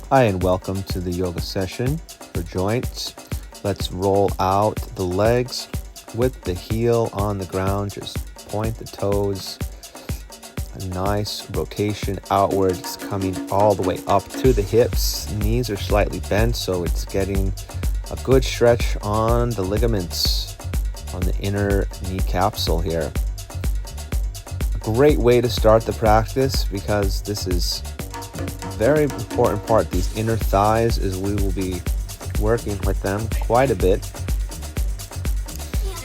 Hi, and welcome to the yoga session for joints. Let's roll out the legs with the heel on the ground. Just point the toes. A nice rotation outwards, coming all the way up to the hips. Knees are slightly bent, so it's getting a good stretch on the ligaments on the inner knee capsule here. A great way to start the practice, because this is very important part, these inner thighs, is we will be working with them quite a bit.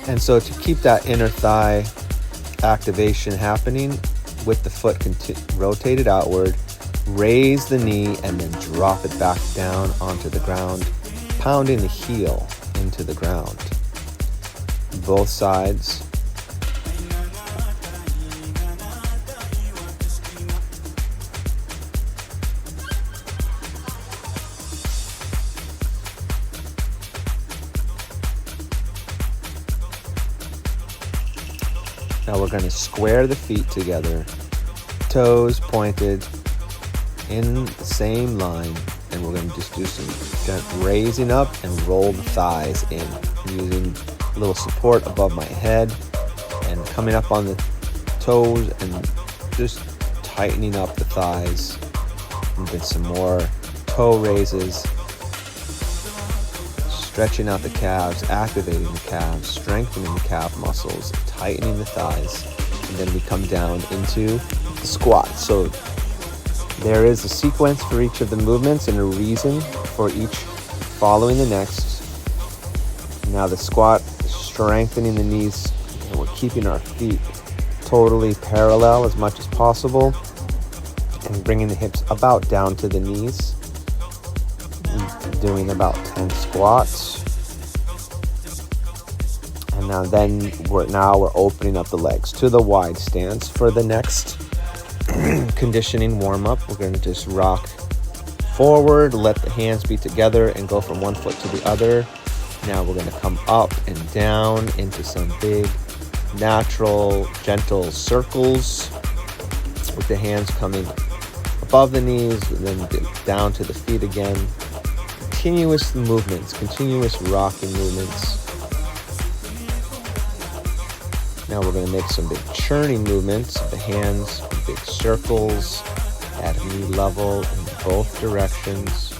And so to keep that inner thigh activation happening with the foot rotated outward, raise the knee and then drop it back down onto the ground, pounding the heel into the ground. Both sides. Now we're going to square the feet together, toes pointed in the same line, and we're going to just do some raising up and roll the thighs in, using a little support above my head and coming up on the toes and just tightening up the thighs. And then some more toe raises, stretching out the calves, activating the calves, strengthening the calf muscles, tightening the thighs, and then we come down into the squat. So there is a sequence for each of the movements and a reason for each following the next. Now the squat, strengthening the knees, and we're keeping our feet totally parallel as much as possible and bringing the hips about down to the knees. Doing about 10 squats. And now we're opening up the legs to the wide stance for the next conditioning warm-up. We're going to just rock forward, let the hands be together, and go from one foot to the other. Now we're going to come up and down into some big, natural, gentle circles with the hands coming above the knees and then down to the feet again. Continuous movements, continuous rocking movements. Now we're going to make some big churning movements. The hands, big circles at knee level in both directions.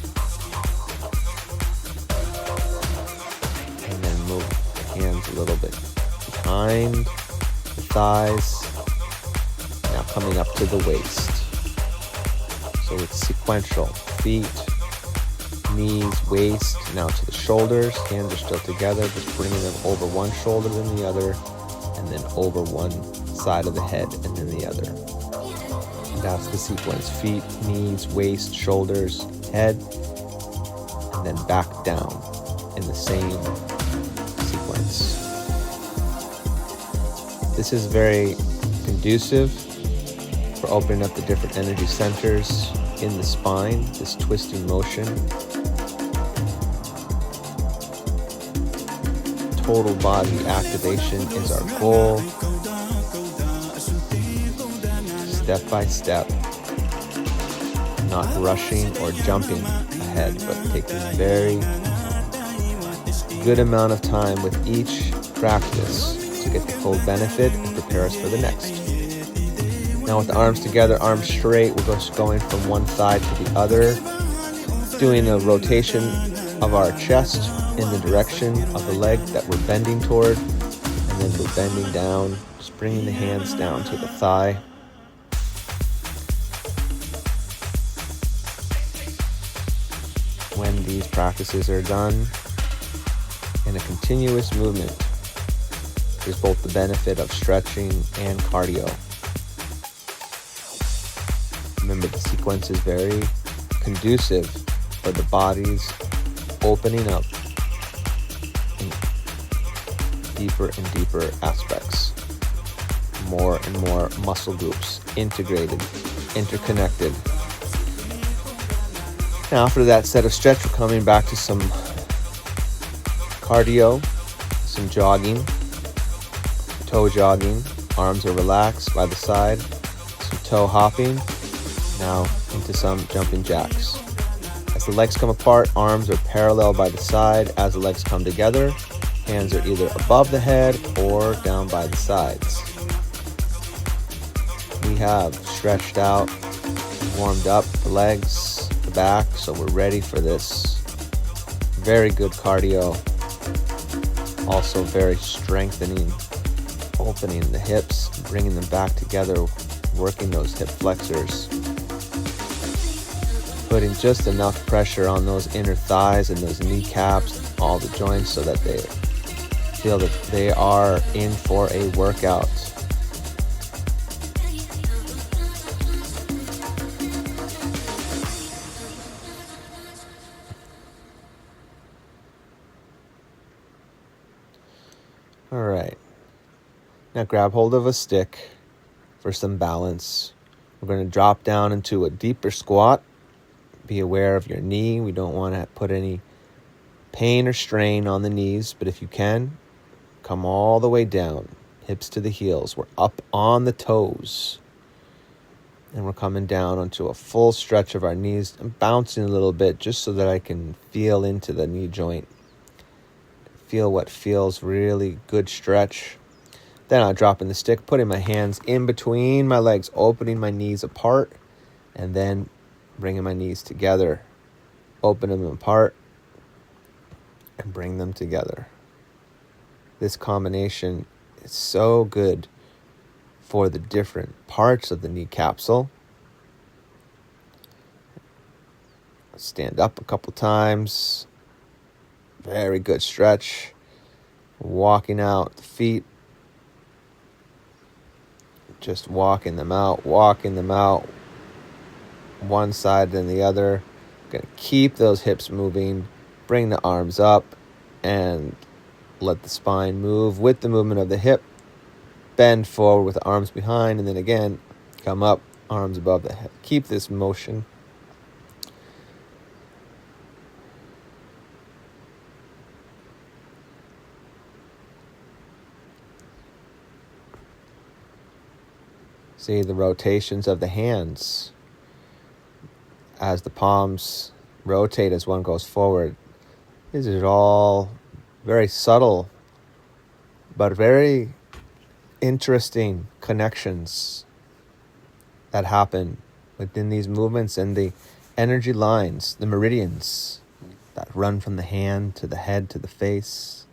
And then move the hands a little bit behind the thighs. Now coming up to the waist. So it's sequential. Feet, knees, waist, now to the shoulders. Hands are still together, just bringing them over one shoulder than the other, and then over one side of the head and then the other. And that's the sequence. Feet, knees, waist, shoulders, head, and then back down in the same sequence. This is very conducive for opening up the different energy centers in the spine, this twisting motion. Total body activation is our goal. Step by step, not rushing or jumping ahead, but taking a very good amount of time with each practice to get the full benefit and prepare us for the next. Now with the arms together, arms straight, we're just going from one side to the other, doing a rotation of our chest in the direction of the leg that we're bending toward, and then we're bending down, just bringing the hands down to the thigh. When these practices are done in a continuous movement, there's both the benefit of stretching and cardio. Remember, the sequence is very conducive for the body's opening up in deeper and deeper aspects. More and more muscle groups integrated, interconnected. Now after that set of stretch, we're coming back to some cardio, some jogging, toe jogging. Arms are relaxed by the side. Some toe hopping. Now into some jumping jacks. A As the legs come apart, arms are parallel by the side. As the legs come together, hands are either above the head or down by the sides. We have stretched out, warmed up the legs, the back, so we're ready for this. Very good cardio. Also very strengthening, opening the hips, bringing them back together, working those hip flexors. Putting just enough pressure on those inner thighs and those kneecaps, all the joints, so that they feel that they are in for a workout. All right. Now grab hold of a stick for some balance. We're going to drop down into a deeper squat. Be aware of your knee. We don't want to put any pain or strain on the knees, but if you can, come all the way down, hips to the heels. We're up on the toes, and we're coming down onto a full stretch of our knees. I'm bouncing a little bit just so that I can feel into the knee joint. Feel what feels really good stretch. Then I'll drop in the stick, putting my hands in between my legs, opening my knees apart, and then bringing my knees together, open them apart, and bring them together. This combination is so good for the different parts of the knee capsule. Stand up a couple times. Very good stretch. Walking out the feet. Just walking them out. One side then the other. Going to keep those hips moving. Bring the arms up and let the spine move with the movement of the hip. Bend forward with the arms behind, and then again, come up, arms above the head. Keep this motion. See the rotations of the hands as the palms rotate as one goes forward. These are all very subtle, but very interesting connections that happen within these movements and the energy lines, the meridians that run from the hand to the head to the face.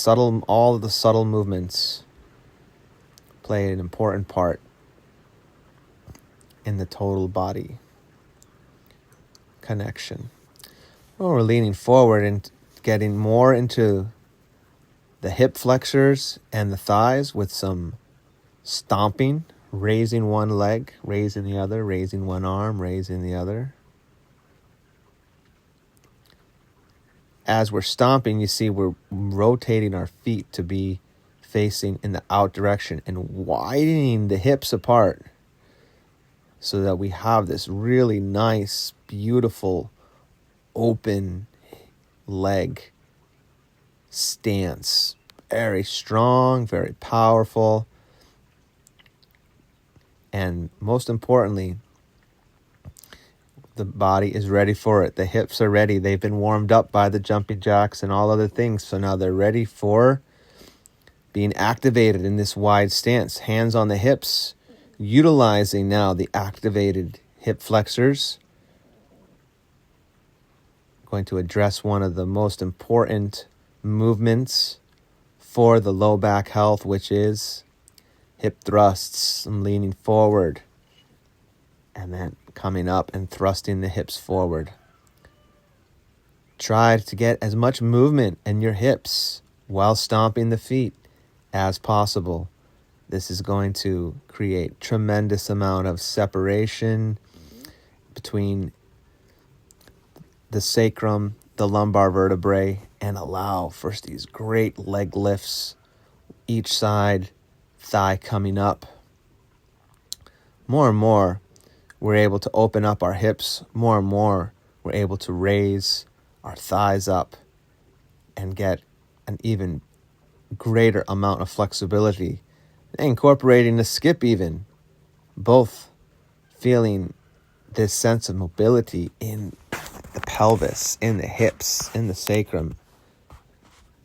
All of the subtle movements play an important part in the total body connection. Well, we're leaning forward and getting more into the hip flexors and the thighs with some stomping, raising one leg, raising the other, raising one arm, raising the other. As we're stomping, you see we're rotating our feet to be facing in the out direction and widening the hips apart so that we have this really nice, beautiful, open leg stance. Very strong, very powerful. And most importantly, the body is ready for it. The hips are ready. They've been warmed up by the jumping jacks and all other things. So now they're ready for being activated in this wide stance. Hands on the hips, utilizing now the activated hip flexors. Going to address one of the most important movements for the low back health, which is hip thrusts. I'm leaning forward and then coming up and thrusting the hips forward. Try to get as much movement in your hips while stomping the feet as possible. This is going to create tremendous amount of separation between the sacrum, the lumbar vertebrae, and allow for these great leg lifts, each side, thigh coming up. More and more, we're able to open up our hips. More and more, we're able to raise our thighs up and get an even greater amount of flexibility. Incorporating a skip even. Both feeling this sense of mobility in the pelvis, in the hips, in the sacrum.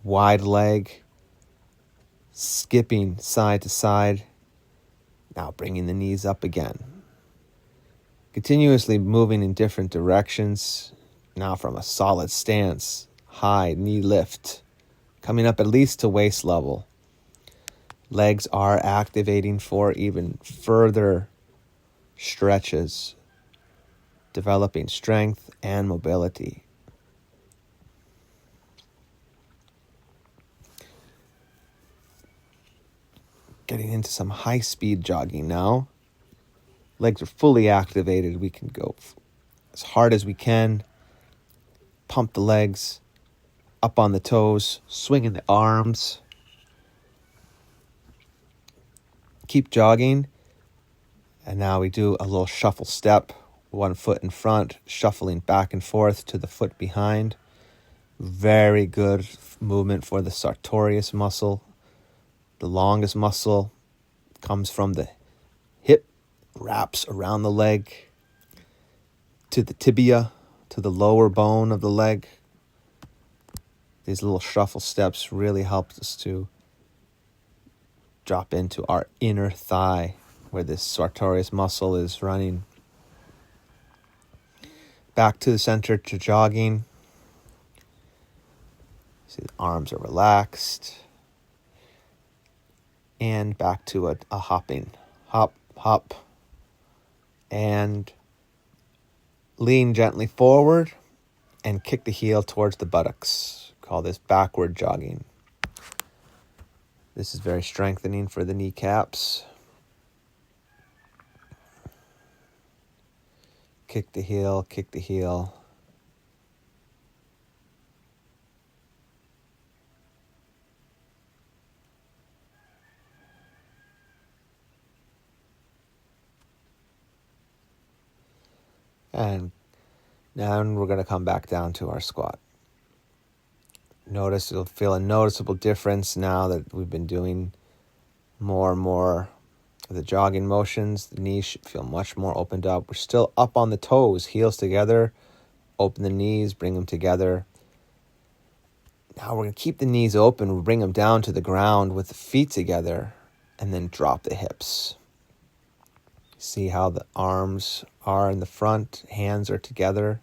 Wide leg, skipping side to side. Now bringing the knees up again. Continuously moving in different directions. Now from a solid stance, high knee lift, coming up at least to waist level. Legs are activating for even further stretches, developing strength and mobility. Getting into some high-speed jogging now. Legs are fully activated. We can go as hard as we can. Pump the legs, up on the toes, swinging the arms. Keep jogging. And now we do a little shuffle step. One foot in front, shuffling back and forth to the foot behind. Very good movement for the sartorius muscle. The longest muscle comes from the hip, wraps around the leg, to the tibia, to the lower bone of the leg. These little shuffle steps really help us to drop into our inner thigh, where this sartorius muscle is running. Back to the center to jogging. See, the arms are relaxed. And back to a hopping. Hop, hop. And lean gently forward and kick the heel towards the buttocks. Call this backward jogging. This is very strengthening for the kneecaps. Kick the heel, kick the heel. And now we're going to come back down to our squat. Notice you'll feel a noticeable difference now that we've been doing more and more of the jogging motions. The knees should feel much more opened up. We're still up on the toes, heels together. Open the knees, bring them together. Now we're going to keep the knees open. We'll bring them down to the ground with the feet together and then drop the hips. See how the arms are in the front, hands are together.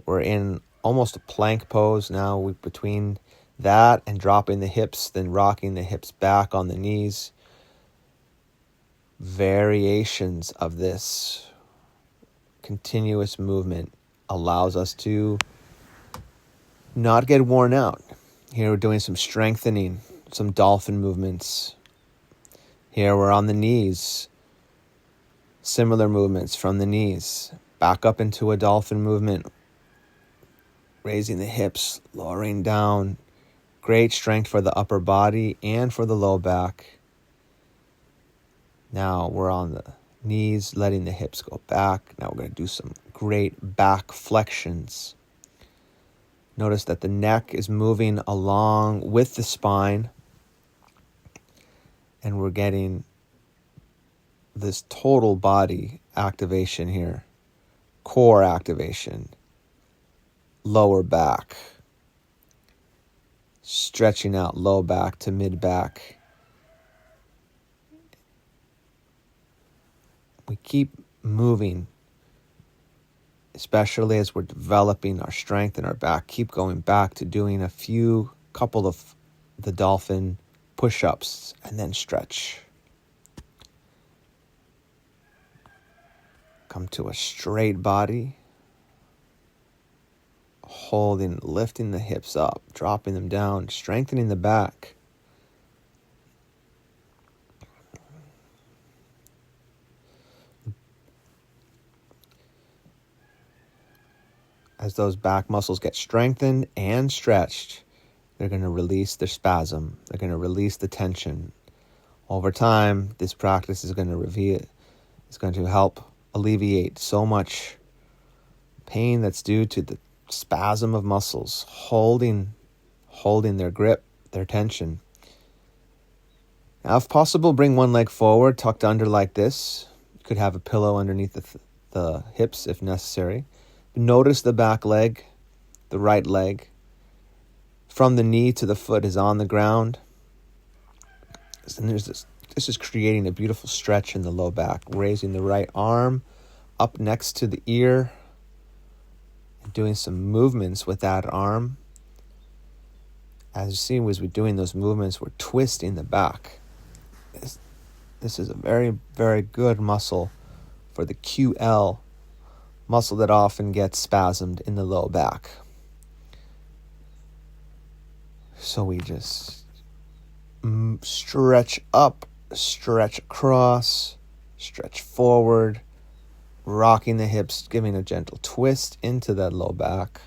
We're in almost a plank pose now, between that and dropping the hips, then rocking the hips back on the knees. Variations of this continuous movement allows us to not get worn out. Here we're doing some strengthening, some dolphin movements. Here we're on the knees. Similar movements from the knees. Back up into a dolphin movement. Raising the hips, lowering down. Great strength for the upper body and for the low back. Now we're on the knees, letting the hips go back. Now we're going to do some great back flexions. Notice that the neck is moving along with the spine. And we're getting this total body activation here. Core activation. Lower back. Stretching out low back to mid back. We keep moving, especially as we're developing our strength in our back. Keep going back to doing couple of the dolphin push-ups and then stretch. Come to a straight body. Holding, lifting the hips up, dropping them down, strengthening the back. As those back muscles get strengthened and stretched, they're going to release their spasm. They're going to release the tension. Over time, this practice is going to help alleviate so much pain that's due to the spasm of muscles holding their grip, their tension. Now, if possible, bring one leg forward, tucked under like this. You could have a pillow underneath the hips if necessary. Notice the back leg, the right leg, from the knee to the foot is on the ground. And this is creating a beautiful stretch in the low back, raising the right arm up next to the ear, and doing some movements with that arm. As you see, as we're doing those movements, we're twisting the back. This is a very, very good muscle for the QL, muscle that often gets spasmed in the low back. So we just stretch up, stretch across, stretch forward, rocking the hips, giving a gentle twist into that low back.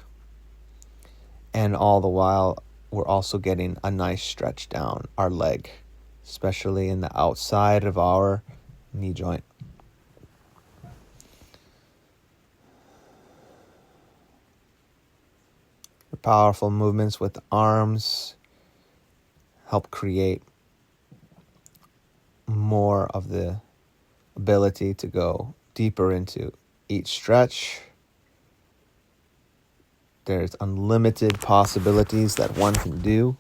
And all the while, we're also getting a nice stretch down our leg, especially in the outside of our knee joint. The powerful movements with the arms help create more of the ability to go deeper into each stretch. There's unlimited possibilities that one can do,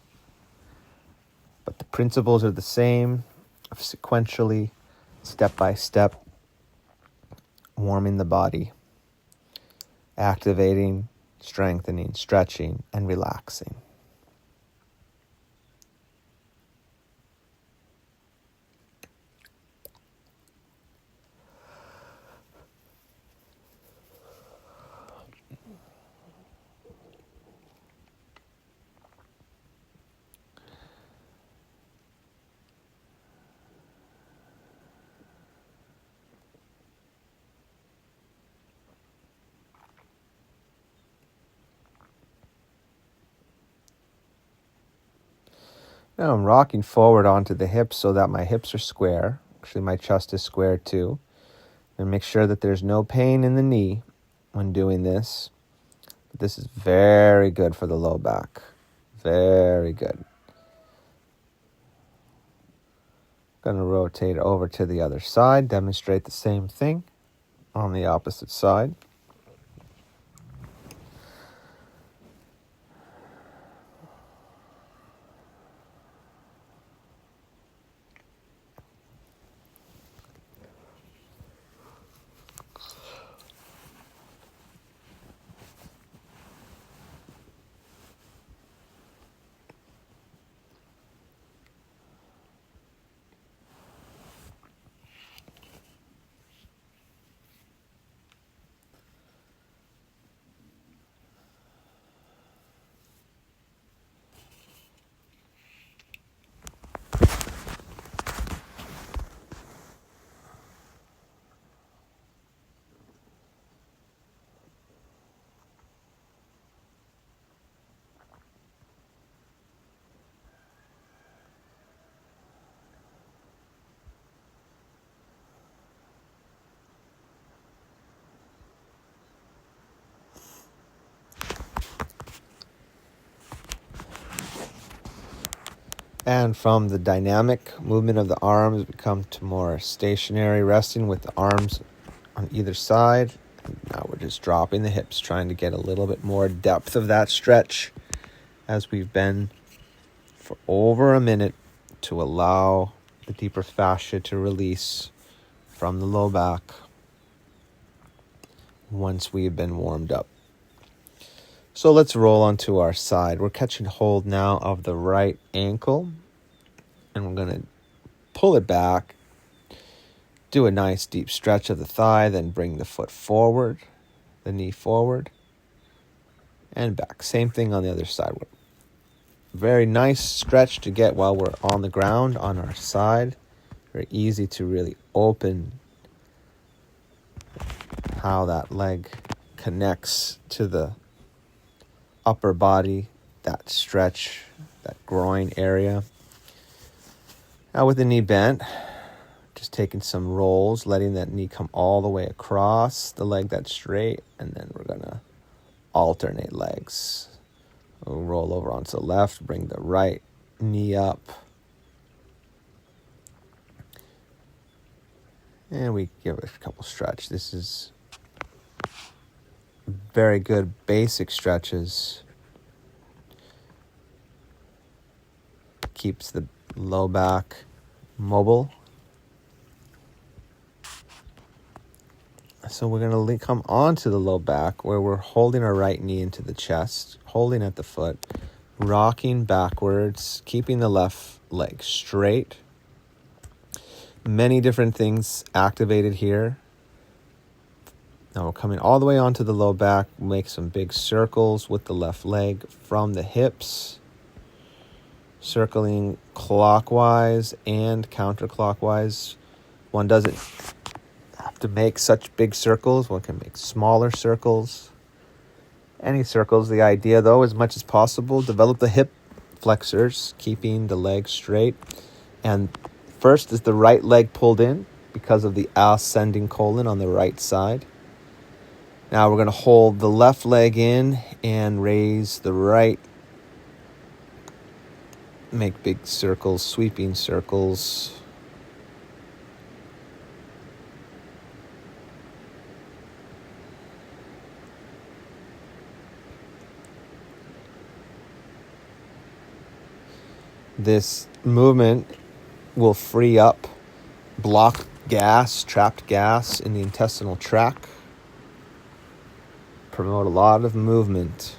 but the principles are the same of sequentially, step by step, warming the body, activating, strengthening, stretching, and relaxing. Now I'm rocking forward onto the hips so that my hips are square. Actually, my chest is square too. And make sure that there's no pain in the knee when doing this. This is very good for the low back. Very good. Going to rotate over to the other side, demonstrate the same thing on the opposite side. And from the dynamic movement of the arms, we come to more stationary resting with the arms on either side. And now we're just dropping the hips, trying to get a little bit more depth of that stretch as we've been for over a minute to allow the deeper fascia to release from the low back once we've been warmed up. So let's roll onto our side. We're catching hold now of the right ankle, and we're going to pull it back, do a nice deep stretch of the thigh, then bring the foot forward, the knee forward, and back. Same thing on the other side. Very nice stretch to get while we're on the ground on our side. Very easy to really open how that leg connects to the upper body, that stretch, that groin area. Now with the knee bent, just taking some rolls, letting that knee come all the way across the leg that's straight, and then we're going to alternate legs. We'll roll over onto the left, bring the right knee up, and we give it a couple stretch. This is very good basic stretches. Keeps the low back mobile. So we're going to come onto the low back where we're holding our right knee into the chest, holding at the foot, rocking backwards, keeping the left leg straight. Many different things activated here. Now we're coming all the way onto the low back, make some big circles with the left leg from the hips, circling clockwise and counterclockwise. One doesn't have to make such big circles. One can make smaller circles. Any circles. The idea, though, as much as possible, develop the hip flexors, keeping the leg straight. And first is the right leg pulled in because of the ascending colon on the right side. Now we're going to hold the left leg in and raise the right. Make big circles, sweeping circles. This movement will free up blocked gas, trapped gas in the intestinal tract. Promote a lot of movement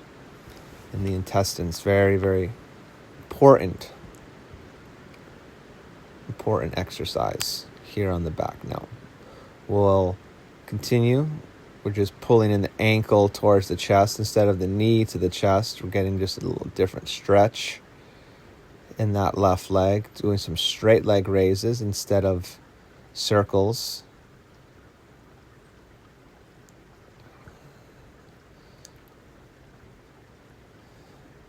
in the intestines. Very, very important exercise here on the back. Now we'll continue. We're just pulling in the ankle towards the chest instead of the knee to the chest. We're getting just a little different stretch in that left leg, doing some straight leg raises instead of circles.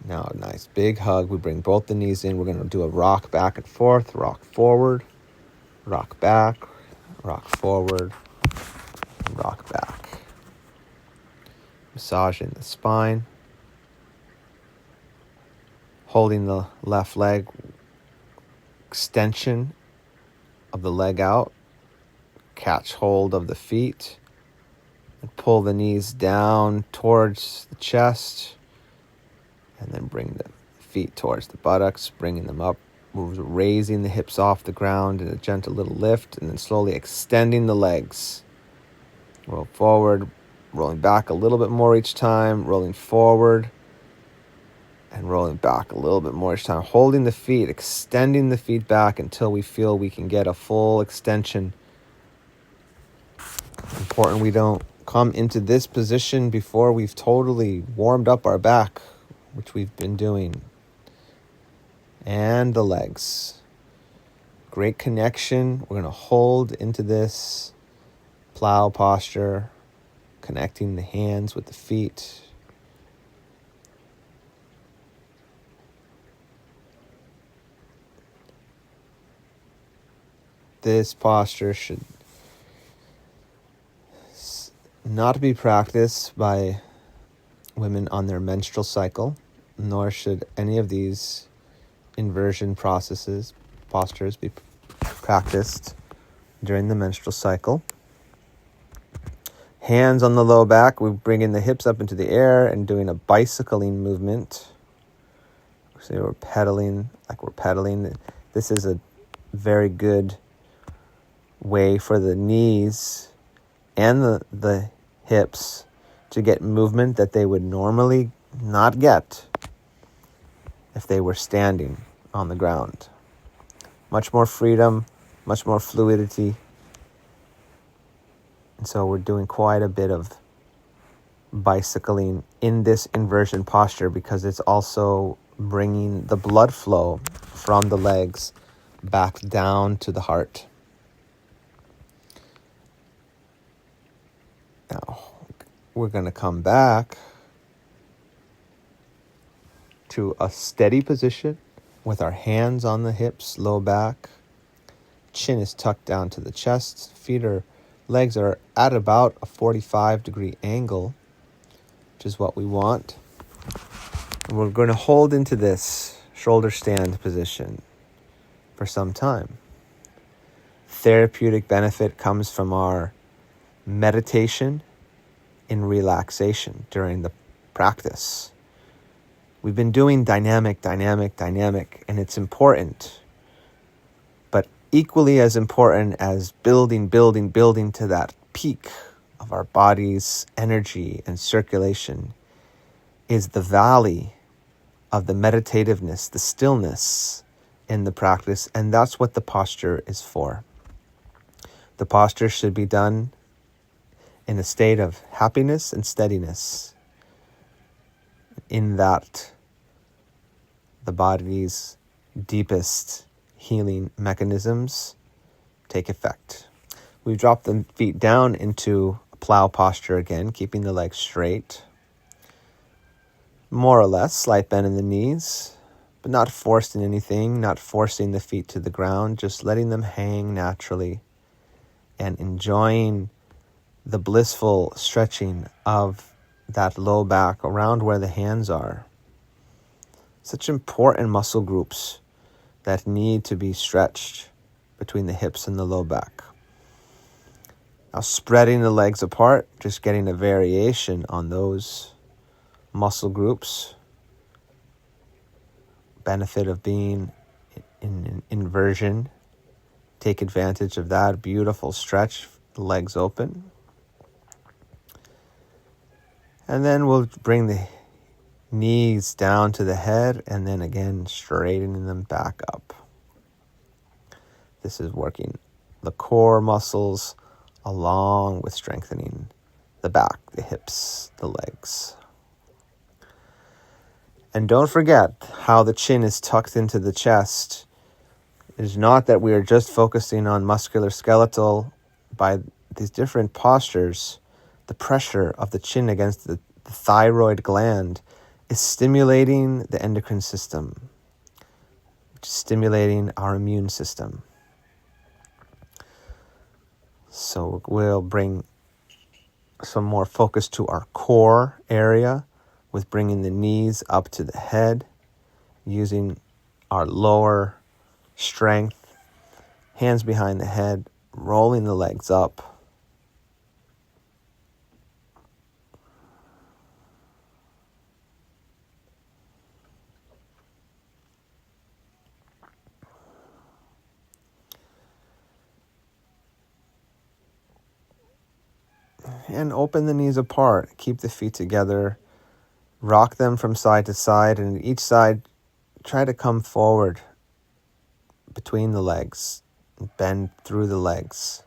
Now a nice big hug. We bring both the knees in. We're going to do a rock back and forth, rock forward, rock back, rock forward, rock back. Massaging the spine. Holding the left leg, extension of the leg out. Catch hold of the feet and pull the knees down towards the chest. And then bring the feet towards the buttocks, bringing them up. We're raising the hips off the ground in a gentle little lift, and then slowly extending the legs. Roll forward, rolling back a little bit more each time, rolling forward, and rolling back a little bit more each time. Holding the feet, extending the feet back until we feel we can get a full extension. Important we don't come into this position before we've totally warmed up our back, which we've been doing. And the legs. Great connection. We're going to hold into this plow posture, connecting the hands with the feet. This posture should not be practiced by women on their menstrual cycle, nor should any of these inversion postures be practiced during the menstrual cycle. Hands on the low back, we bring in the hips up into the air and doing a bicycling movement. So we're pedaling like we're pedaling. This is a very good way for the knees and the hips to get movement that they would normally not get if they were standing on the ground. Much more freedom, much more fluidity. And so we're doing quite a bit of bicycling in this inversion posture because it's also bringing the blood flow from the legs back down to the heart. Now, we're going to come back to a steady position with our hands on the hips, low back. Chin is tucked down to the chest. Legs are at about a 45-degree angle, which is what we want. And we're going to hold into this shoulder stand position for some time. Therapeutic benefit comes from our meditation in relaxation during the practice. We've been doing dynamic, and it's important. But equally as important as building to that peak of our body's energy and circulation is the valley of the meditativeness, the stillness in the practice, and that's what the posture is for. The posture should be done in a state of happiness and steadiness, in that the body's deepest healing mechanisms take effect. We drop the feet down into a plow posture again, keeping the legs straight. More or less, slight bend in the knees, but not forced in anything, not forcing the feet to the ground, just letting them hang naturally and enjoying the blissful stretching of that low back around where the hands are. Such important muscle groups that need to be stretched between the hips and the low back. Now spreading the legs apart, just getting a variation on those muscle groups. Benefit of being in inversion. Take advantage of that beautiful stretch, legs open. And then we'll bring the knees down to the head and then again straightening them back up. This is working the core muscles along with strengthening the back, the hips, the legs. And don't forget how the chin is tucked into the chest. It is not that we are just focusing on muscular skeletal. By these different postures, the pressure of the chin against the thyroid gland is stimulating the endocrine system, which is stimulating our immune system. So we'll bring some more focus to our core area with bringing the knees up to the head, using our lower strength, hands behind the head, rolling the legs up. And open the knees apart. Keep the feet together. Rock them from side to side, and each side try to come forward between the legs. Bend through the legs.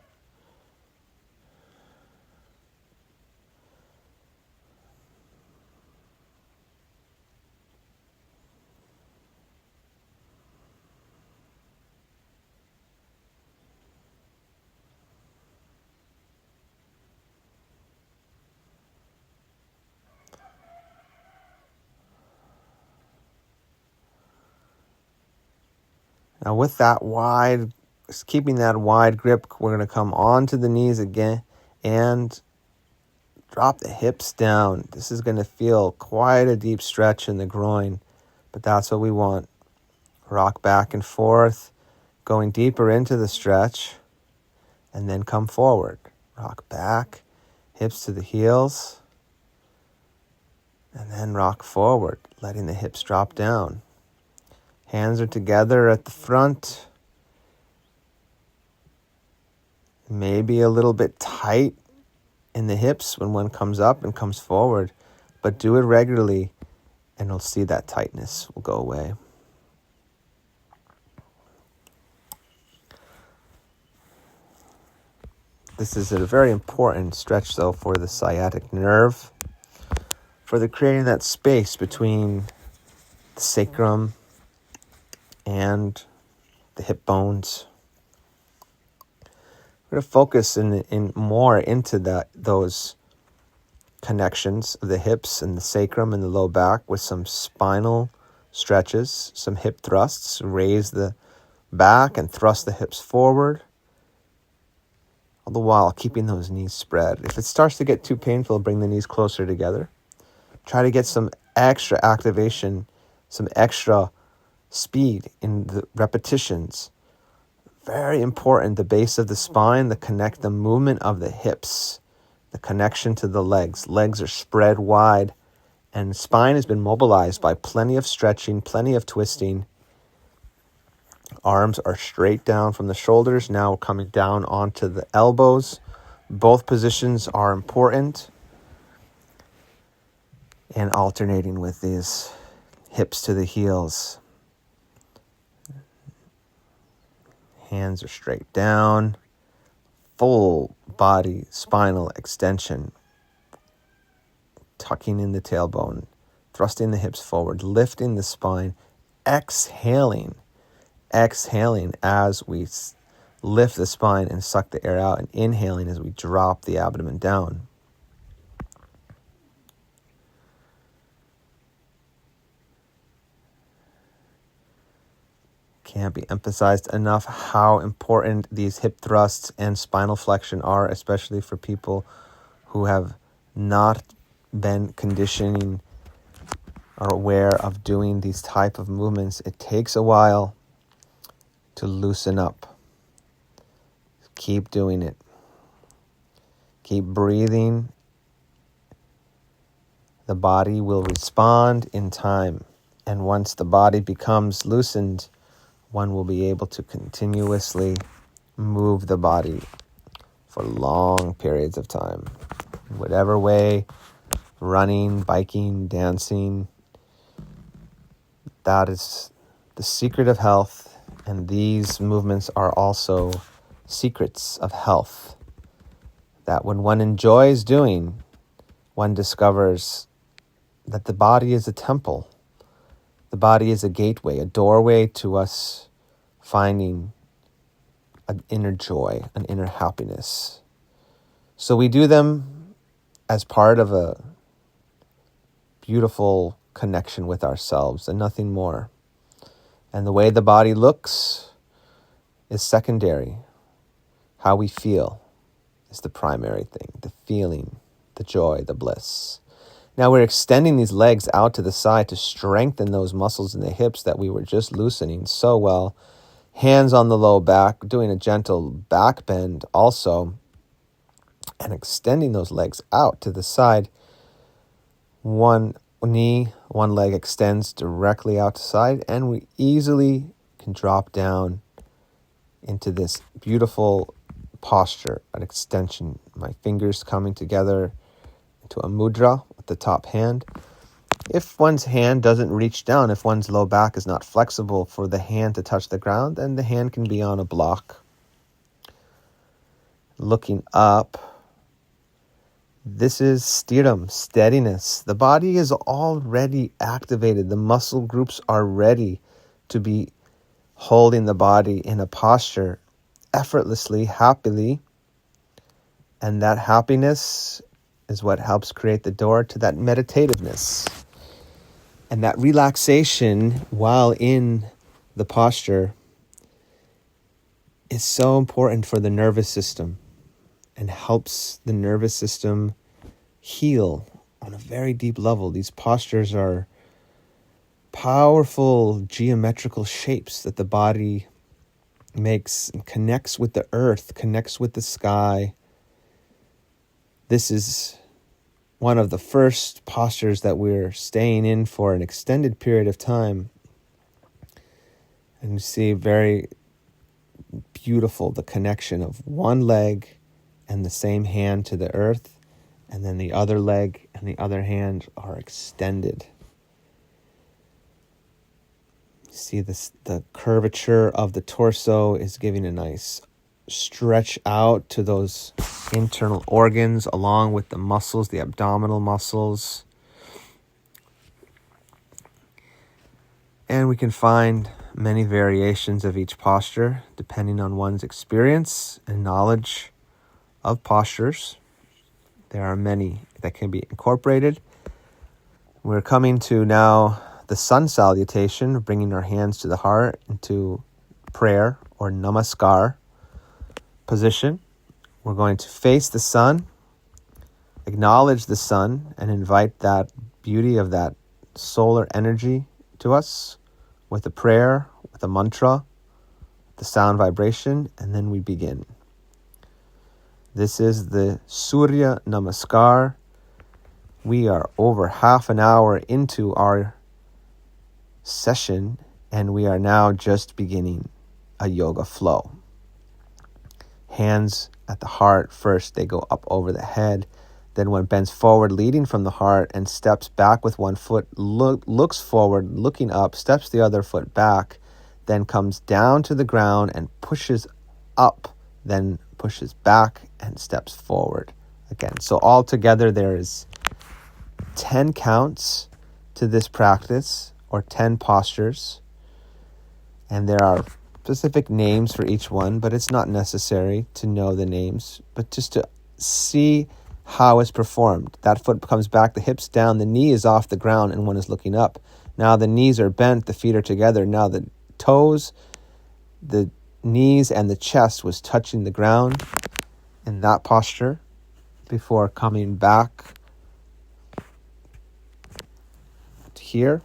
Now with that wide, keeping that wide grip, we're going to come onto the knees again and drop the hips down. This is going to feel quite a deep stretch in the groin, but that's what we want. Rock back and forth, going deeper into the stretch, and then come forward. Rock back, hips to the heels, and then rock forward, letting the hips drop down. Hands are together at the front. Maybe a little bit tight in the hips when one comes up and comes forward, but do it regularly and you'll see that tightness will go away. This is a very important stretch though for the sciatic nerve, for the creating that space between the sacrum and the hip bones. We're going to focus in more into those connections of the hips and the sacrum and the low back with some spinal stretches, some hip thrusts. Raise the back and thrust the hips forward, all the while keeping those knees spread. If it starts to get too painful, bring the knees closer together. Try to get some extra activation, some extra speed in the repetitions. Very important, the base of the spine, the movement of the hips the connection to the legs. Legs are spread wide, and spine has been mobilized by plenty of stretching, plenty of twisting. Arms are straight down from the shoulders, now coming down onto the elbows. Both positions are important, and alternating with these hips to the heels. Hands are straight down. Full body spinal extension. Tucking in the tailbone. Thrusting the hips forward. Lifting the spine. Exhaling as we lift the spine and suck the air out. And inhaling as we drop the abdomen down. Can't be emphasized enough how important these hip thrusts and spinal flexion are, especially for people who have not been conditioning or aware of doing these type of movements. It takes a while to loosen up. Keep doing it. Keep breathing. The body will respond in time. And once the body becomes loosened, one will be able to continuously move the body for long periods of time. In whatever way, running, biking, dancing, that is the secret of health. And these movements are also secrets of health that when one enjoys doing, one discovers that the body is a temple. The body is a gateway, a doorway to us finding an inner joy, an inner happiness. So we do them as part of a beautiful connection with ourselves and nothing more. And the way the body looks is secondary. How we feel is the primary thing, the feeling, the joy, the bliss. Now we're extending these legs out to the side to strengthen those muscles in the hips that we were just loosening so well. Hands on the low back, doing a gentle back bend also, and extending those legs out to the side. One knee, one leg extends directly out to side, and we easily can drop down into this beautiful posture, an extension. My fingers coming together into a mudra with the top hand. If one's hand doesn't reach down, if one's low back is not flexible for the hand to touch the ground, then the hand can be on a block. Looking up, this is stiram, steadiness. The body is already activated. The muscle groups are ready to be holding the body in a posture effortlessly, happily. And that happiness is what helps create the door to that meditativeness. And that relaxation while in the posture is so important for the nervous system and helps the nervous system heal on a very deep level. These postures are powerful geometrical shapes that the body makes and connects with the earth, connects with the sky. This is one of the first postures that we're staying in for an extended period of time. And you see very beautiful the connection of one leg and the same hand to the earth, and then the other leg and the other hand are extended. You see this, the curvature of the torso is giving a nice stretch out to those internal organs along with the muscles, the abdominal muscles. And we can find many variations of each posture depending on one's experience and knowledge of postures. There are many that can be incorporated. We're coming to now the sun salutation, bringing our hands to the heart into prayer or namaskar position. We're going to face the sun, acknowledge the sun, and invite that beauty of that solar energy to us with a prayer, with a mantra, the sound vibration, and then we begin. This is the Surya Namaskar. We are over half an hour into our session, and we are now just beginning a yoga flow. Hands at the heart first, they go up over the head. Then one bends forward, leading from the heart, and steps back with one foot, looks forward, looking up, steps the other foot back, then comes down to the ground and pushes up, then pushes back and steps forward again. So altogether there is 10 counts to this practice, or 10 postures, and there are specific names for each one, but it's not necessary to know the names, but just to see how it's performed. That foot comes back, the hips down, the knee is off the ground, and one is looking up. Now the knees are bent, the feet are together. Now the toes, the knees, and the chest was touching the ground in that posture before coming back to here.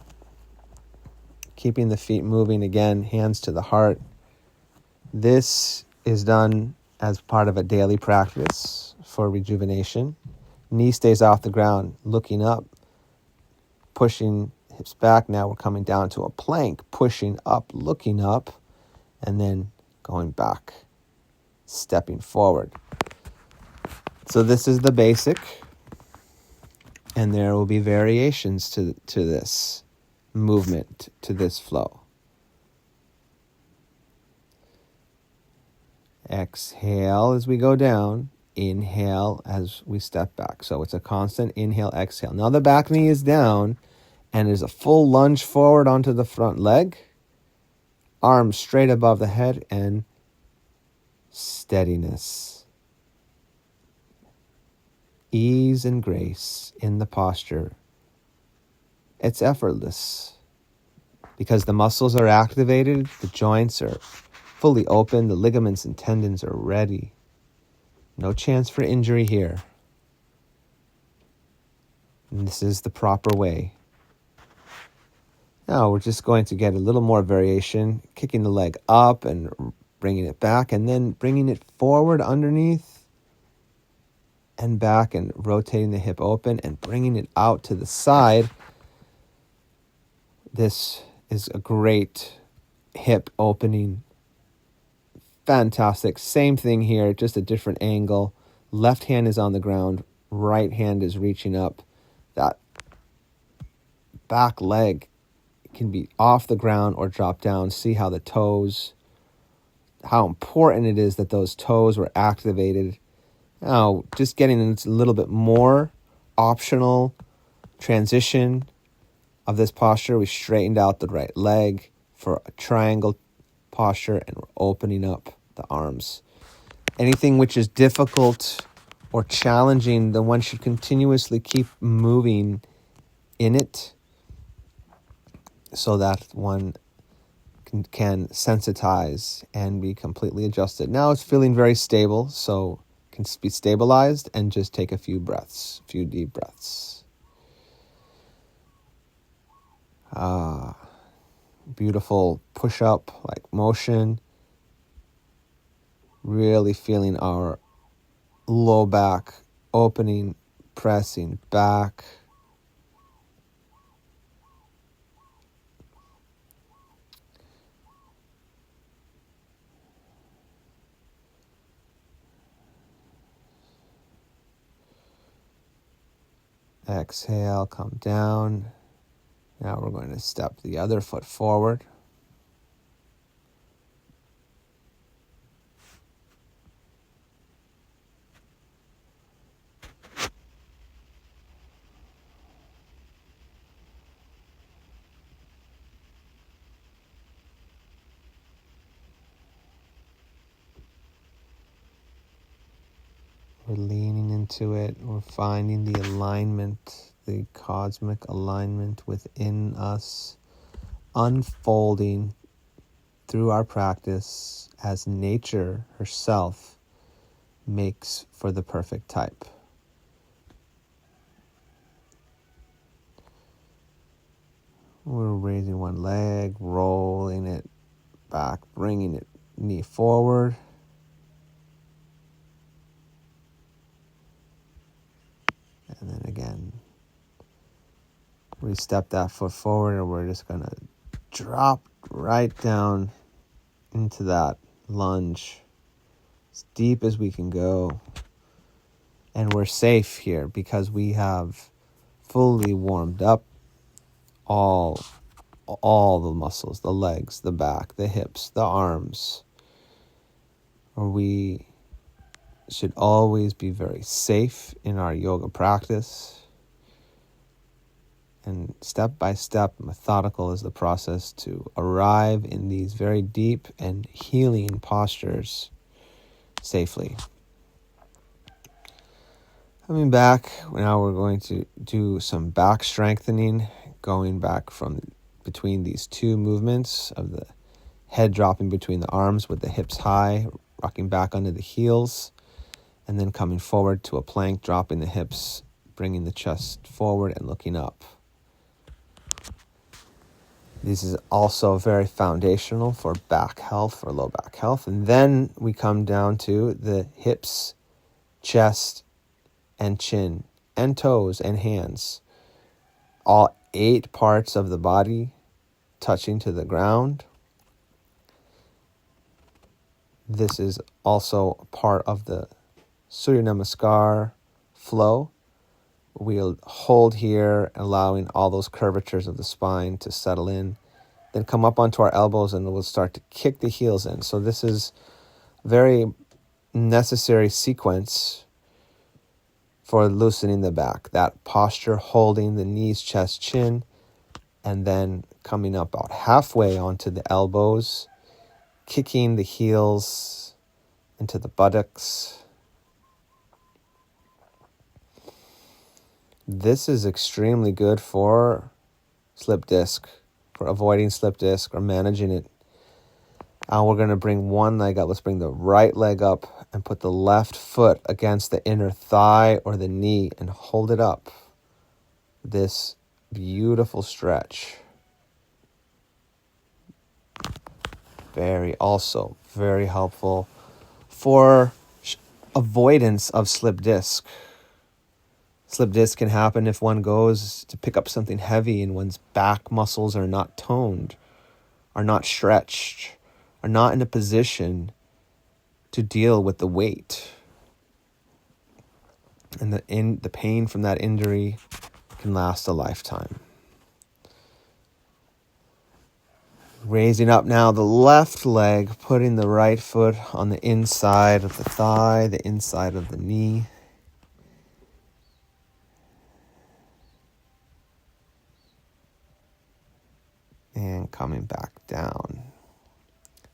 Keeping the feet moving again, hands to the heart. This is done as part of a daily practice for rejuvenation. Knee stays off the ground, looking up, pushing hips back. Now we're coming down to a plank, pushing up, looking up, and then going back, stepping forward. So this is the basic, and there will be variations to this movement, to this flow. Exhale as we go down. Inhale as we step back. So it's a constant inhale, exhale. Now the back knee is down and there's a full lunge forward onto the front leg. Arms straight above the head and steadiness. Ease and grace in the posture. It's effortless because the muscles are activated, the joints are fully open, the ligaments and tendons are ready. No chance for injury here. And this is the proper way. Now we're just going to get a little more variation, kicking the leg up and bringing it back, and then bringing it forward underneath and back, and rotating the hip open and bringing it out to the side. This is a great hip opening. Fantastic. Same thing here, just a different angle. Left hand is on the ground. Right hand is reaching up. That back leg can be off the ground or drop down. See how the toes, how important it is that those toes were activated. Now, just getting into a little bit more optional transition of this posture. We straightened out the right leg for a triangle posture, and we're opening up the arms. Anything which is difficult or challenging, the one should continuously keep moving in it so that one can sensitize and be completely adjusted. Now it's feeling very stable, so it can be stabilized, and just take a few deep breaths. Beautiful push-up like motion. Really feeling our low back opening, pressing back. Exhale, come down. Now we're going to step the other foot forward. We're leaning into it. We're finding the alignment, the cosmic alignment within us, unfolding through our practice as nature herself makes for the perfect type. We're raising one leg, rolling it back, bringing it knee forward. We step that foot forward and we're just going to drop right down into that lunge as deep as we can go. And we're safe here because we have fully warmed up all the muscles, the legs, the back, the hips, the arms. Or we should always be very safe in our yoga practice. And step by step, methodical is the process to arrive in these very deep and healing postures safely. Coming back, now we're going to do some back strengthening, going back from between these two movements of the head dropping between the arms with the hips high, rocking back under the heels, and then coming forward to a plank, dropping the hips, bringing the chest forward and looking up. This is also very foundational for back health, for low back health. And then we come down to the hips, chest, and chin, and toes, and hands. All 8 parts of the body touching to the ground. This is also part of the Surya Namaskar flow. We'll hold here, allowing all those curvatures of the spine to settle in. Then come up onto our elbows and we'll start to kick the heels in. So this is a very necessary sequence for loosening the back. That posture, holding the knees, chest, chin, and then coming up about halfway onto the elbows, kicking the heels into the buttocks. This is extremely good for slip disc, for avoiding slip disc or managing it. Now we're going to bring one leg up. Let's bring the right leg up and put the left foot against the inner thigh or the knee and hold it up. This beautiful stretch. Also very helpful for avoidance of slip disc. Slip disc can happen if one goes to pick up something heavy and one's back muscles are not toned, are not stretched, are not in a position to deal with the weight. And the pain from that injury can last a lifetime. Raising up now the left leg, putting the right foot on the inside of the thigh, the inside of the knee. And coming back down.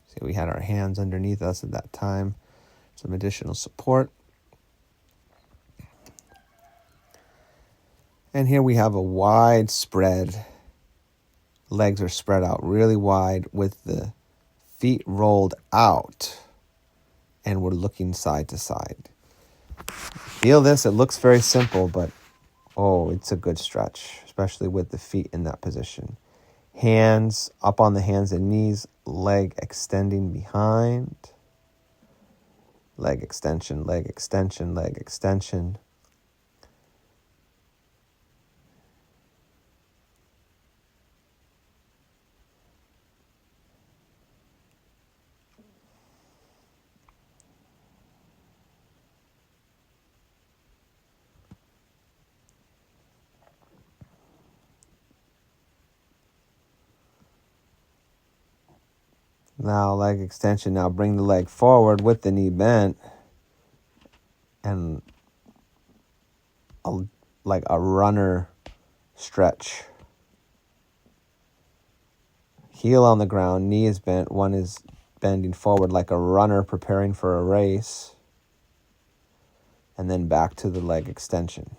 See, we had our hands underneath us at that time. Some additional support. And here we have a wide spread. Legs are spread out really wide with the feet rolled out. And we're looking side to side. Feel this, it looks very simple, but it's a good stretch, especially with the feet in that position. Hands up on the hands and knees, leg extending behind. Leg extension, leg extension, leg extension. Now leg extension. Now bring the leg forward with the knee bent. And like a runner stretch. Heel on the ground, knee is bent. One is bending forward like a runner preparing for a race. And then back to the leg extension.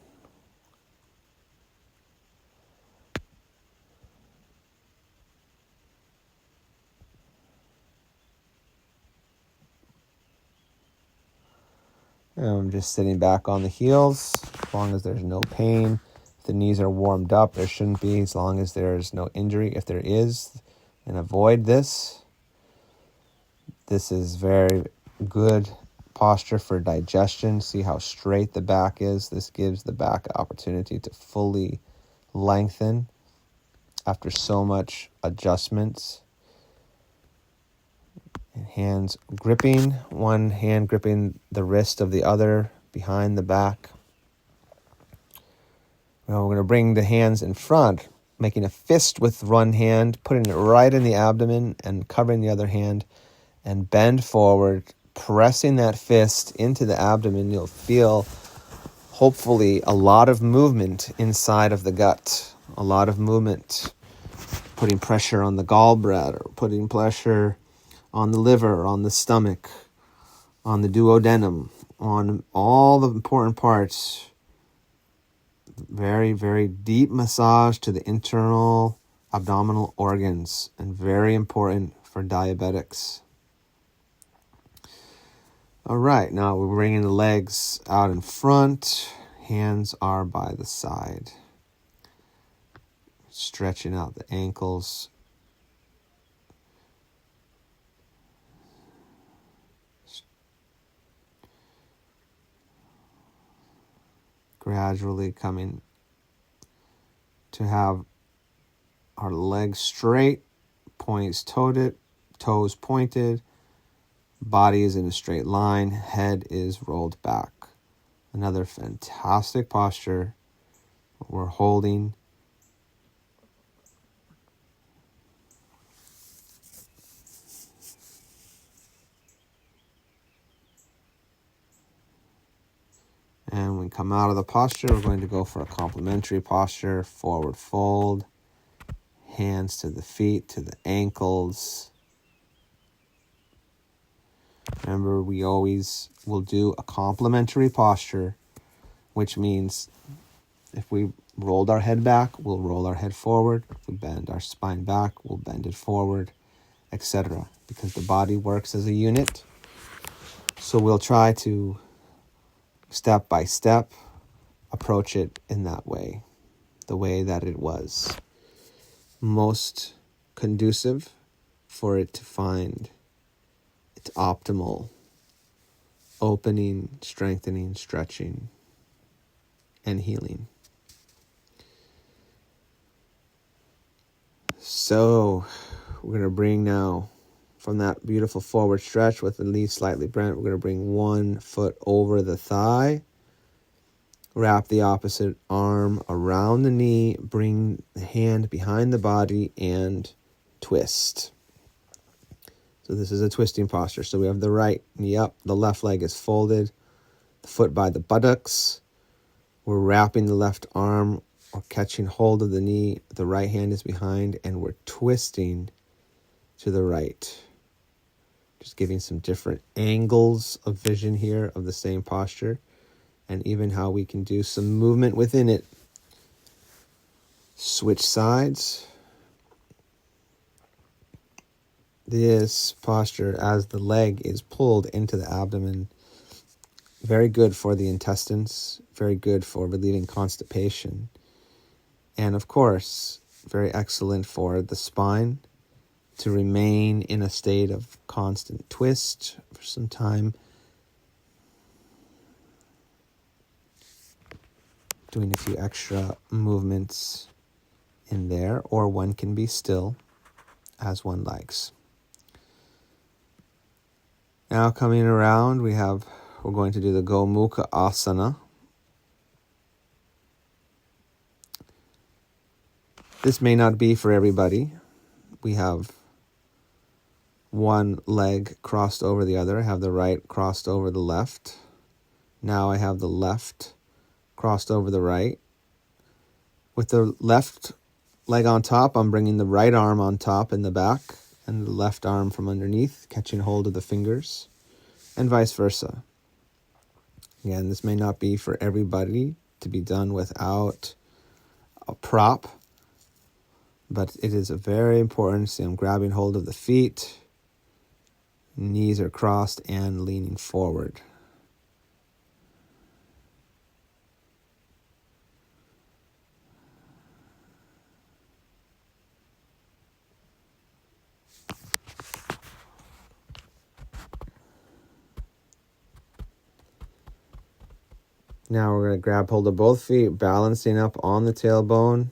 And I'm just sitting back on the heels, as long as there's no pain. If the knees are warmed up, there shouldn't be, as long as there's no injury. If there is, and avoid this. This is very good posture for digestion. See how straight the back is. This gives the back an opportunity to fully lengthen. after so much adjustments. And hands gripping, one hand gripping the wrist of the other behind the back. Now we're going to bring the hands in front, making a fist with one hand, putting it right in the abdomen and covering the other hand, and bend forward, pressing that fist into the abdomen. You'll feel, hopefully, a lot of movement inside of the gut, a lot of movement, putting pressure on the gallbladder, putting pressure on the liver, on the stomach, on the duodenum, on all the important parts. Very, very deep massage to the internal abdominal organs, and very important for diabetics. All right, now we're bringing the legs out in front. Hands are by the side. Stretching out the ankles. Gradually coming to have our legs straight, toes pointed, body is in a straight line, head is rolled back. Another fantastic posture. We're holding. And when we come out of the posture, we're going to go for a complementary posture. Forward fold. Hands to the feet, to the ankles. Remember, we always will do a complementary posture, which means if we rolled our head back, we'll roll our head forward. If we bend our spine back, we'll bend it forward, etc. Because the body works as a unit. So we'll try to, step by step, approach it in that way, the way that it was most conducive for it to find its optimal opening, strengthening, stretching, and healing. So we're going to bring now from that beautiful forward stretch with the knee slightly bent, we're going to bring one foot over the thigh, wrap the opposite arm around the knee, bring the hand behind the body, and twist. So this is a twisting posture. So we have the right knee up, the left leg is folded, the foot by the buttocks. We're wrapping the left arm or catching hold of the knee. The right hand is behind, and we're twisting to the right. Just giving some different angles of vision here of the same posture, and even how we can do some movement within it. Switch sides. This posture, as the leg is pulled into the abdomen, very good for the intestines, very good for relieving constipation, and of course, very excellent for the spine to remain in a state of constant twist for some time. Doing a few extra movements in there, or one can be still as one likes. Now coming around, we're going to do the Gomukha Asana. This may not be for everybody. We have one leg crossed over the other. I have the right crossed over the left. Now I have the left crossed over the right. With the left leg on top, I'm bringing the right arm on top in the back and the left arm from underneath, catching hold of the fingers, and vice versa. Again, this may not be for everybody to be done without a prop, but it is a very important. See, I'm grabbing hold of the feet, knees are crossed and leaning forward. Now we're going to grab hold of both feet, balancing up on the tailbone,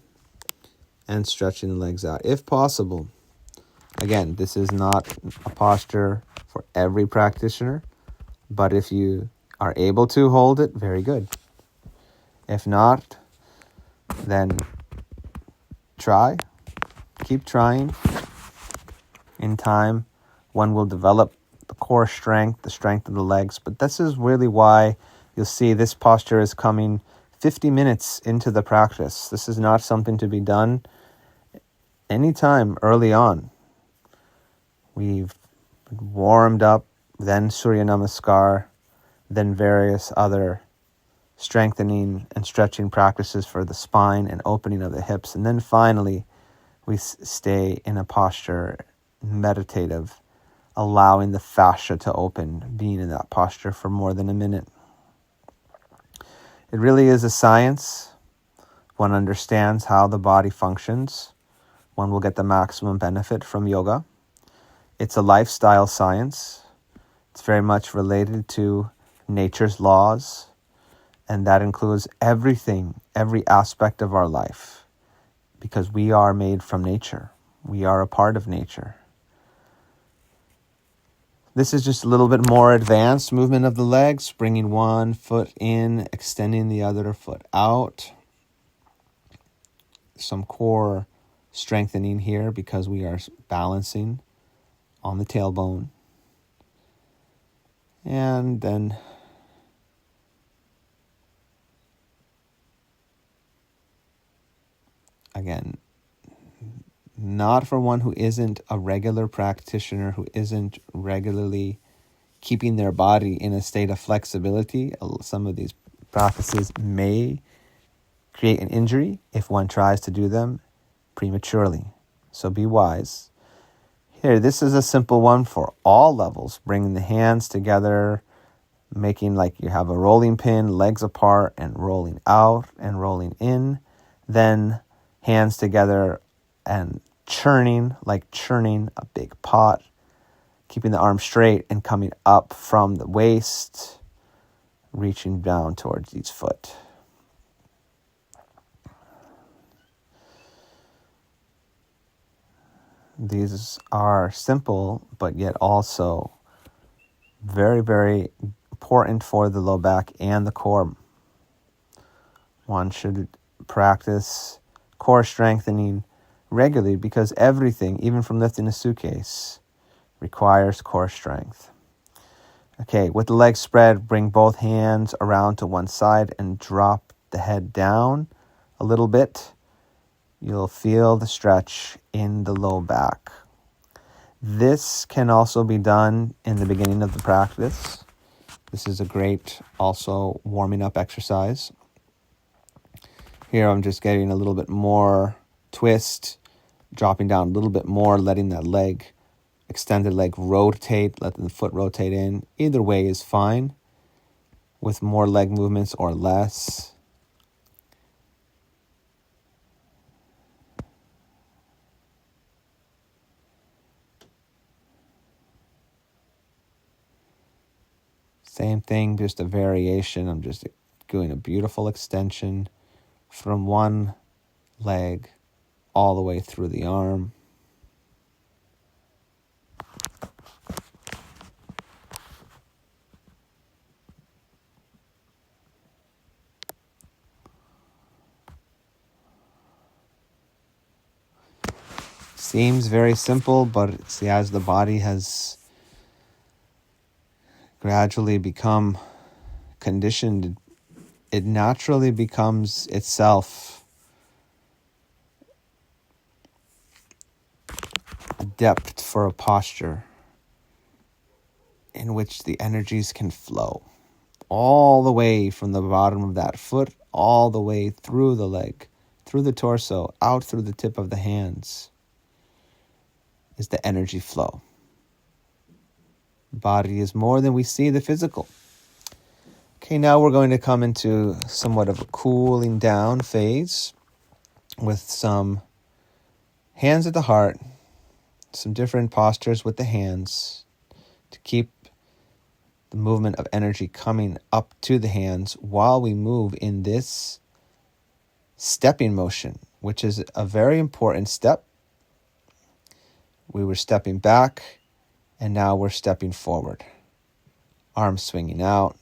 and stretching the legs out if possible. Again, this is not a posture for every practitioner, but if you are able to hold it, very good. If not, then keep trying. In time, one will develop the core strength, the strength of the legs, but this is really why you'll see this posture is coming 50 minutes into the practice. This is not something to be done anytime early on. We've warmed up, then Surya Namaskar, then various other strengthening and stretching practices for the spine and opening of the hips. And then finally, we stay in a posture, meditative, allowing the fascia to open, being in that posture for more than a minute. It really is a science. One understands how the body functions. One will get the maximum benefit from yoga. It's a lifestyle science. It's very much related to nature's laws, and that includes everything, every aspect of our life, because we are made from nature. We are a part of nature. This is just a little bit more advanced movement of the legs, bringing one foot in, extending the other foot out. Some core strengthening here because we are balancing on the tailbone. And then again, not for one who isn't a regular practitioner, who isn't regularly keeping their body in a state of flexibility. Some of these practices may create an injury if one tries to do them prematurely. So be wise. Here, this is a simple one for all levels, bringing the hands together, making like you have a rolling pin, legs apart, and rolling out and rolling in. Then hands together and churning, like churning a big pot, keeping the arm straight and coming up from the waist, reaching down towards each foot. These are simple, but yet also very, very important for the low back and the core. One should practice core strengthening regularly because everything, even from lifting a suitcase, requires core strength. Okay, with the legs spread, bring both hands around to one side and drop the head down a little bit. You'll feel the stretch in the low back. This can also be done in the beginning of the practice. This is a great also warming up exercise. Here I'm just getting a little bit more twist, dropping down a little bit more, letting that leg, extended leg rotate, letting the foot rotate in. Either way is fine, with more leg movements or less. Same thing, just a variation. I'm just doing a beautiful extension from one leg all the way through the arm. Seems very simple, but see, as the body has gradually become conditioned, it naturally becomes itself adept for a posture in which the energies can flow all the way from the bottom of that foot, all the way through the leg, through the torso, out through the tip of the hands is the energy flow. Body is more than we see the physical. Okay, now we're going to come into somewhat of a cooling down phase with some hands at the heart, some different postures with the hands to keep the movement of energy coming up to the hands while we move in this stepping motion. which is a very important step. We were stepping back, and now we're stepping forward. Arms swinging out,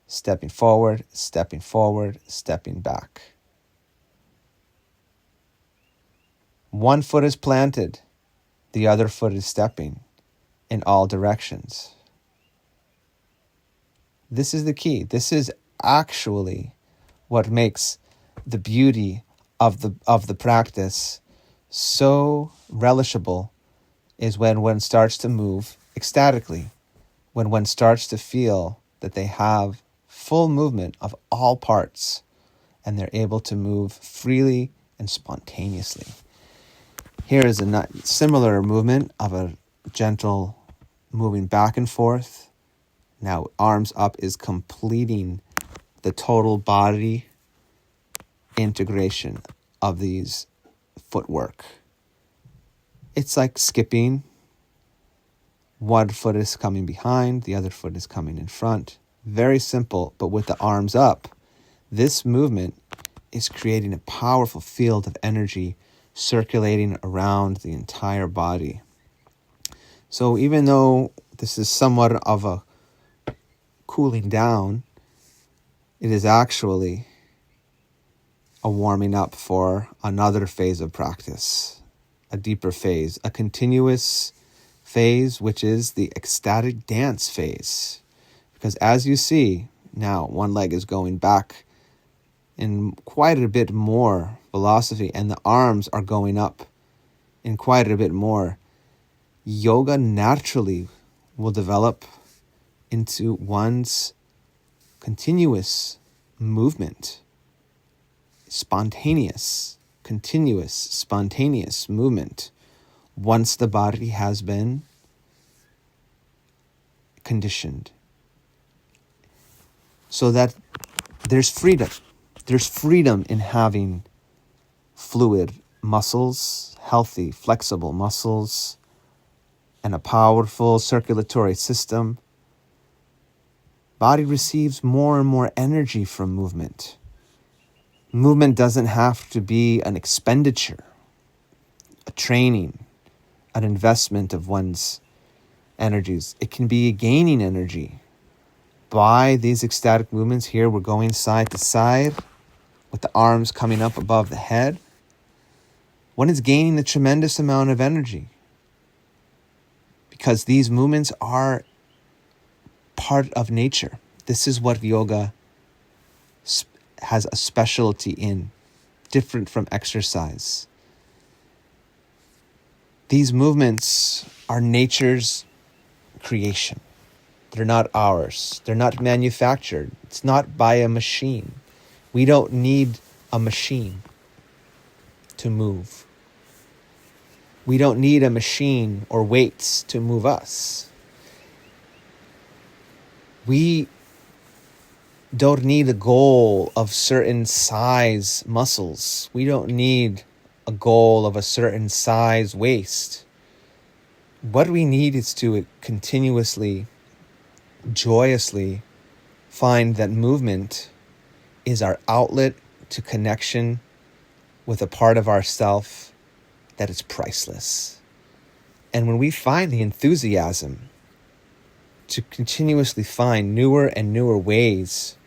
stepping forward, stepping back. One foot is planted, the other foot is stepping in all directions. This is the key. This is actually what makes the beauty of the practice so relishable, is when one starts to move ecstatically, when one starts to feel that they have full movement of all parts and they're able to move freely and spontaneously. Here is a similar movement of a gentle moving back and forth. Now arms up is completing the total body integration of these footwork. It's like skipping. One foot is coming behind, the other foot is coming in front. Very simple, but with the arms up, this movement is creating a powerful field of energy circulating around the entire body. So even though this is somewhat of a cooling down, it is actually a warming up for another phase of practice, a deeper phase, a continuous phase, which is the ecstatic dance phase. Because as you see, now one leg is going back in quite a bit more velocity, and the arms are going up in quite a bit more. Yoga naturally will develop into one's continuous movement, spontaneous, continuous, spontaneous movement, once the body has been conditioned. So that there's freedom. There's freedom in having fluid muscles, healthy, flexible muscles, and a powerful circulatory system. Body receives more and more energy from movement. Movement doesn't have to be an expenditure, a training, an investment of one's energies. It can be a gaining energy. By these ecstatic movements here, we're going side to side with the arms coming up above the head. One is gaining a tremendous amount of energy because these movements are part of nature. This is what yoga has a specialty in, different from exercise. These movements are nature's creation. They're not ours. They're not manufactured. It's not by a machine. We don't need a machine to move. We don't need a machine or weights to move us. We don't need a goal of certain size muscles. We don't need a goal of a certain size waist. What we need is to continuously, joyously find that movement is our outlet to connection with a part of ourself that is priceless. And when we find the enthusiasm to continuously find newer and newer ways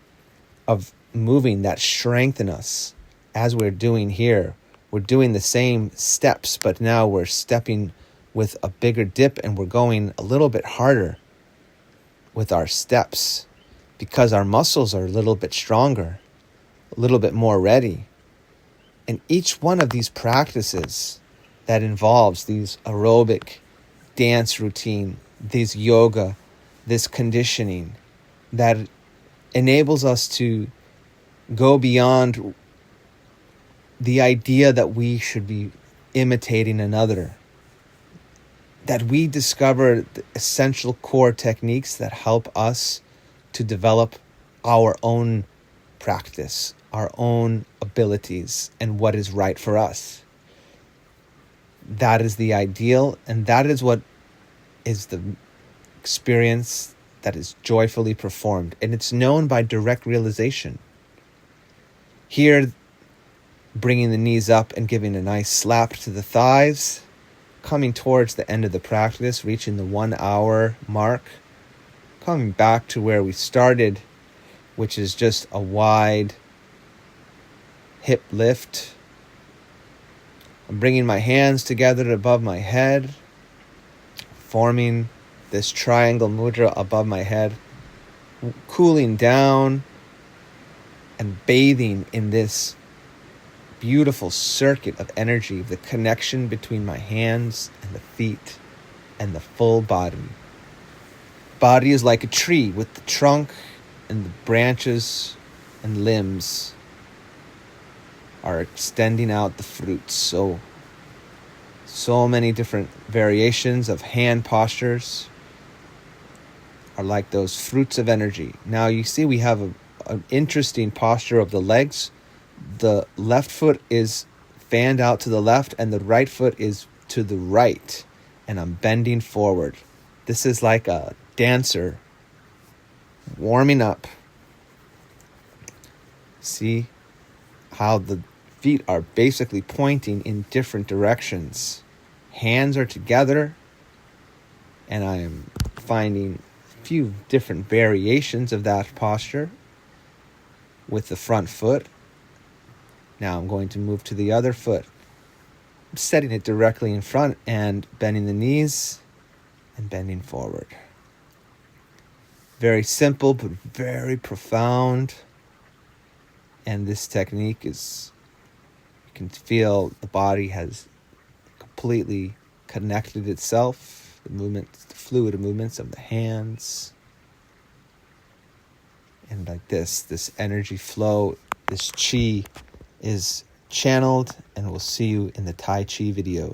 of moving that strengthen us, as we're doing here, we're doing the same steps, but now we're stepping with a bigger dip and we're going a little bit harder with our steps because our muscles are a little bit stronger, a little bit more ready. And each one of these practices that involves these aerobic dance routine, these yoga, this conditioning that enables us to go beyond the idea that we should be imitating another, that we discover the essential core techniques that help us to develop our own practice, our own abilities, and what is right for us. That is the ideal, and that is what is the experience that is joyfully performed, and it's known by direct realization. Here, bringing the knees up and giving a nice slap to the thighs. Coming towards the end of the practice, reaching the 1 hour mark. Coming back to where we started, which is just a wide hip lift. I'm bringing my hands together above my head, forming this triangle mudra above my head, cooling down and bathing in this beautiful circuit of energy, the connection between my hands and the feet and the full body. Body is like a tree with the trunk and the branches and limbs are extending out the fruits. So many different variations of hand postures are like those fruits of energy. Now you see we have an interesting posture of the legs. The left foot is fanned out to the left and the right foot is to the right. And I'm bending forward. This is like a dancer warming up. See how the feet are basically pointing in different directions. Hands are together. And I am finding a few different variations of that posture with the front foot. Now I'm going to move to the other foot, setting it directly in front and bending the knees and bending forward. Very simple, but very profound. And this technique is, you can feel the body has completely connected itself, the fluid movements of the hands. And like this energy flow, this chi is channeled, and we'll see you in the Tai Chi videos.